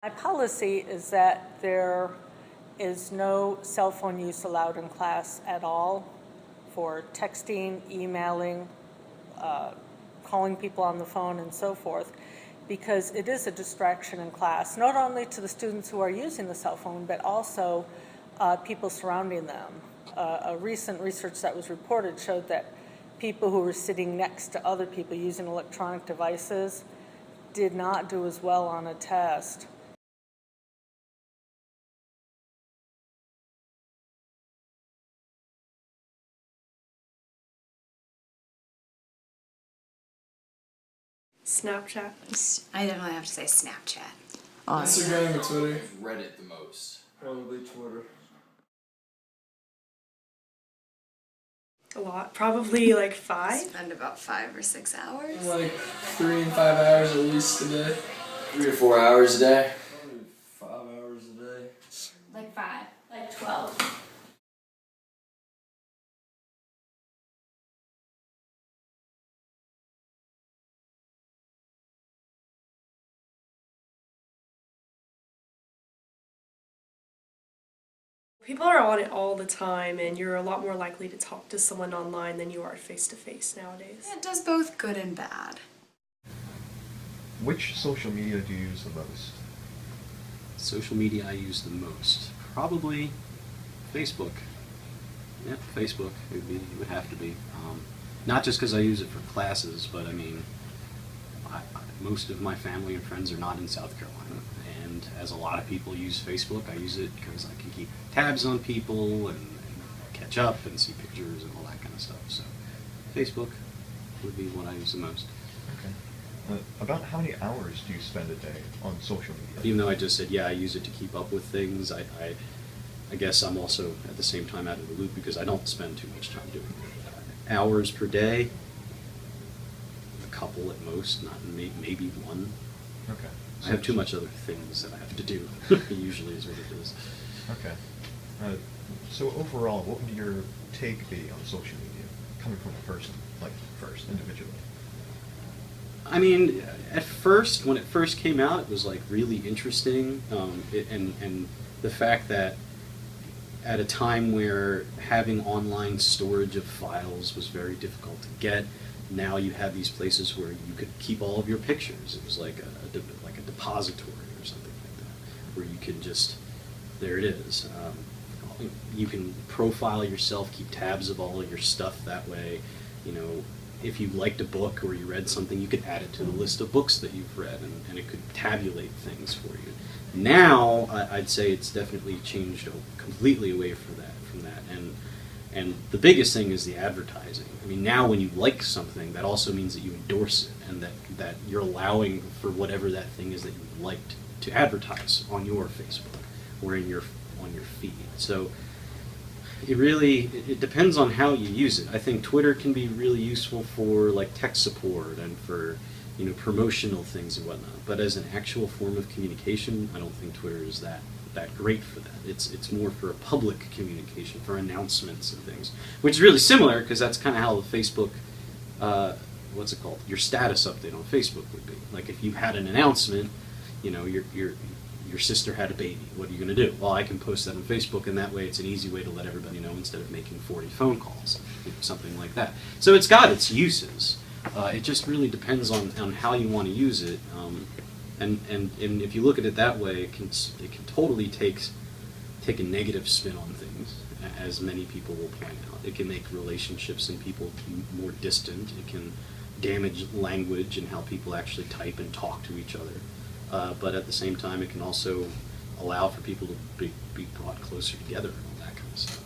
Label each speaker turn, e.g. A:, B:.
A: My policy is that there is no cell phone use allowed in class at all for texting, emailing, calling people on the phone, and so forth, because it is a distraction in class, not only to the students who are using the cell phone, but also people surrounding them. A recent research that was reported showed that people who were sitting next to other people using electronic devices did not do as well on a test.
B: Snapchat.
C: I definitely have to say Snapchat.
D: Instagram or Twitter?
E: Reddit the most.
D: Probably Twitter.
B: A lot. Probably like 5.
C: Spend about 5 or 6 hours.
D: Like 3 and 5 hours at least a day.
E: 3 to 4 hours a day.
D: Probably 5 hours a day.
F: Like 5, like 12.
B: People are on it all the time, and you're a lot more likely to talk to someone online than you are face-to-face nowadays.
C: It does both good and bad.
G: Which social media do you use the most?
H: Social media I use the most, probably Facebook. Yep, Facebook it would have to be. Not just because I use it for classes, but I mean, most of my family and friends are not in South Carolina, and as a lot of people use Facebook, I use it because I can keep tabs on people and catch up and see pictures and all that kind of stuff. So, Facebook would be what I use the most.
G: Okay. About how many hours do you spend a day on social media?
H: Even though I just said, yeah, I use it to keep up with things, I guess I'm also at the same time out of the loop because I don't spend too much time doing it. Hours per day, a couple at most, not maybe one.
G: Okay.
H: I have too much other things that I have to do, usually is what it is.
G: Okay. So overall, what would your take be on social media, coming from a person, like first, individually?
H: I mean, at first, when it first came out, it was like really interesting, and the fact that at a time where having online storage of files was very difficult to get, now you have these places where you could keep all of your pictures. It was like a depository or something like that, where you can just, there it is. You can profile yourself, keep tabs of all of your stuff that way. You know, if you liked a book or you read something, you could add it to the list of books that you've read, and it could tabulate things for you. Now, I'd say it's definitely changed completely away from that, and the biggest thing is the advertising. I mean, now when you like something, that also means that you endorse it, and that you're allowing for whatever that thing is that you liked to advertise on your Facebook or on your feed. So it depends on how you use it. I think Twitter can be really useful for like tech support and for promotional things and whatnot. But as an actual form of communication, I don't think Twitter is that great for that. It's more for a public communication, for announcements and things, which is really similar because that's kind of how Facebook, what's it called? Your status update on Facebook would be. Like if you had an announcement, your sister had a baby. What are you going to do? Well, I can post that on Facebook, and that way it's an easy way to let everybody know instead of making 40 phone calls, something like that. So it's got its uses. It just really depends on how you want to use it. And if you look at it that way, it can totally take a negative spin on things, as many people will point out. It can make relationships and people more distant. It can damage language and how people actually type and talk to each other. But at the same time, it can also allow for people to be brought closer together and all that kind of stuff.